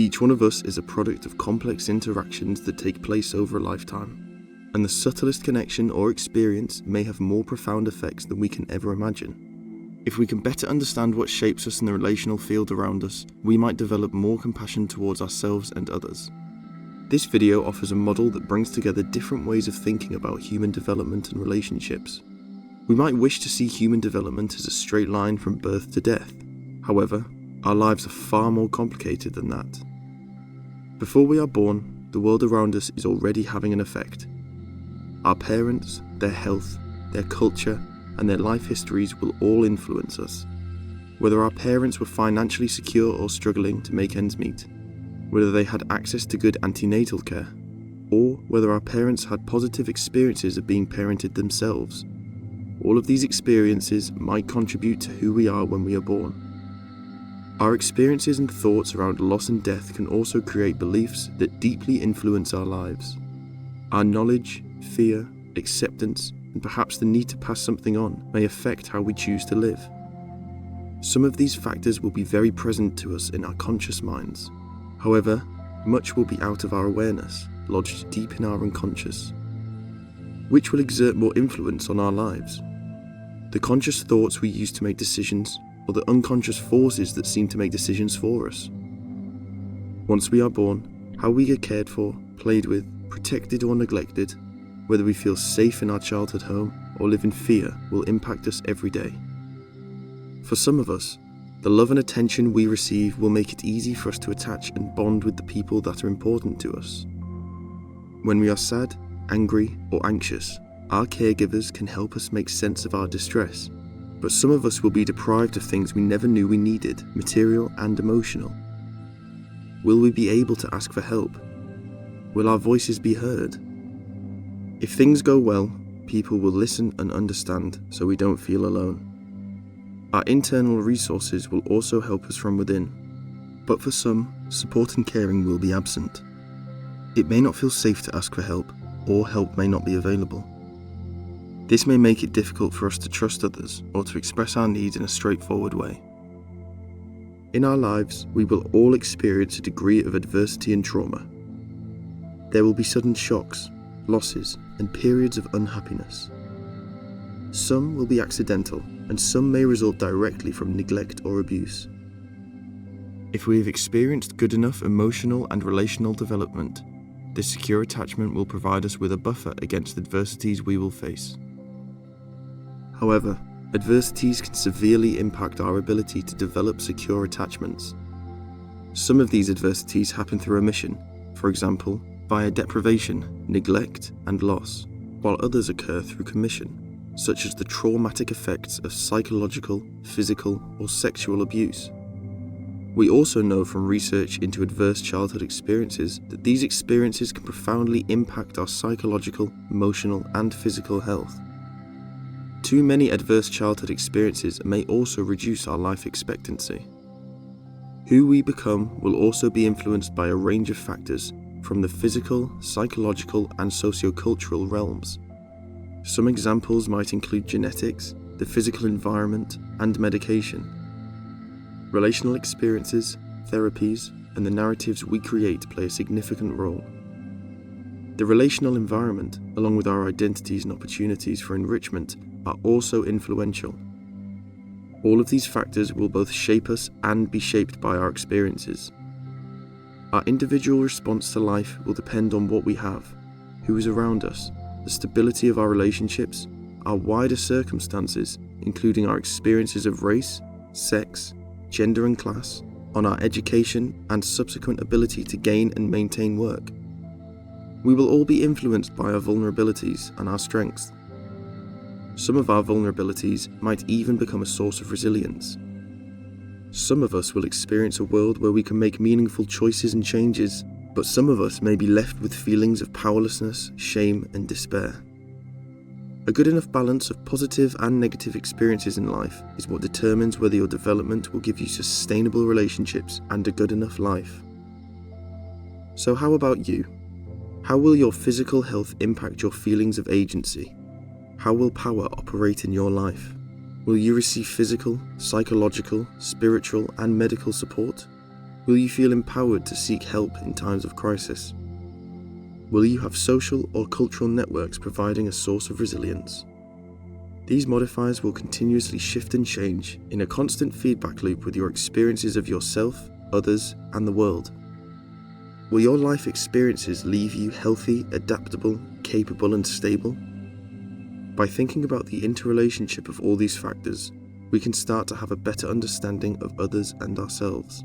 Each one of us is a product of complex interactions that take place over a lifetime, and the subtlest connection or experience may have more profound effects than we can ever imagine. If we can better understand what shapes us in the relational field around us, we might develop more compassion towards ourselves and others. This video offers a model that brings together different ways of thinking about human development and relationships. We might wish to see human development as a straight line from birth to death. However, our lives are far more complicated than that. Before we are born, the world around us is already having an effect. Our parents, their health, their culture, and their life histories will all influence us. Whether our parents were financially secure or struggling to make ends meet, whether they had access to good antenatal care, or whether our parents had positive experiences of being parented themselves, all of these experiences might contribute to who we are when we are born. Our experiences and thoughts around loss and death can also create beliefs that deeply influence our lives. Our knowledge, fear, acceptance, and perhaps the need to pass something on may affect how we choose to live. Some of these factors will be very present to us in our conscious minds. However, much will be out of our awareness, lodged deep in our unconscious. Which will exert more influence on our lives? The conscious thoughts we use to make decisions, or the unconscious forces that seem to make decisions for us? Once we are born, how we get cared for, played with, protected or neglected, whether we feel safe in our childhood home or live in fear, will impact us every day. For some of us, the love and attention we receive will make it easy for us to attach and bond with the people that are important to us. When we are sad, angry, or anxious, our caregivers can help us make sense of our distress. But some of us will be deprived of things we never knew we needed, material and emotional. Will we be able to ask for help? Will our voices be heard? If things go well, people will listen and understand so we don't feel alone. Our internal resources will also help us from within. But for some, support and caring will be absent. It may not feel safe to ask for help, or help may not be available. This may make it difficult for us to trust others or to express our needs in a straightforward way. In our lives, we will all experience a degree of adversity and trauma. There will be sudden shocks, losses, and periods of unhappiness. Some will be accidental, and some may result directly from neglect or abuse. If we have experienced good enough emotional and relational development, this secure attachment will provide us with a buffer against the adversities we will face. However, adversities can severely impact our ability to develop secure attachments. Some of these adversities happen through omission, for example, via deprivation, neglect, and loss, while others occur through commission, such as the traumatic effects of psychological, physical, or sexual abuse. We also know from research into adverse childhood experiences that these experiences can profoundly impact our psychological, emotional, and physical health. Too many adverse childhood experiences may also reduce our life expectancy. Who we become will also be influenced by a range of factors from the physical, psychological, and sociocultural realms. Some examples might include genetics, the physical environment, and medication. Relational experiences, therapies, and the narratives we create play a significant role. The relational environment, along with our identities and opportunities for enrichment, are also influential. All of these factors will both shape us and be shaped by our experiences. Our individual response to life will depend on what we have, who is around us, the stability of our relationships, our wider circumstances, including our experiences of race, sex, gender and class, on our education and subsequent ability to gain and maintain work. We will all be influenced by our vulnerabilities and our strengths. Some of our vulnerabilities might even become a source of resilience. Some of us will experience a world where we can make meaningful choices and changes, but some of us may be left with feelings of powerlessness, shame, and despair. A good enough balance of positive and negative experiences in life is what determines whether your development will give you sustainable relationships and a good enough life. So how about you? How will your physical health impact your feelings of agency? How will power operate in your life? Will you receive physical, psychological, spiritual, and medical support? Will you feel empowered to seek help in times of crisis? Will you have social or cultural networks providing a source of resilience? These modifiers will continuously shift and change in a constant feedback loop with your experiences of yourself, others, and the world. Will your life experiences leave you healthy, adaptable, capable, and stable? By thinking about the interrelationship of all these factors, we can start to have a better understanding of others and ourselves.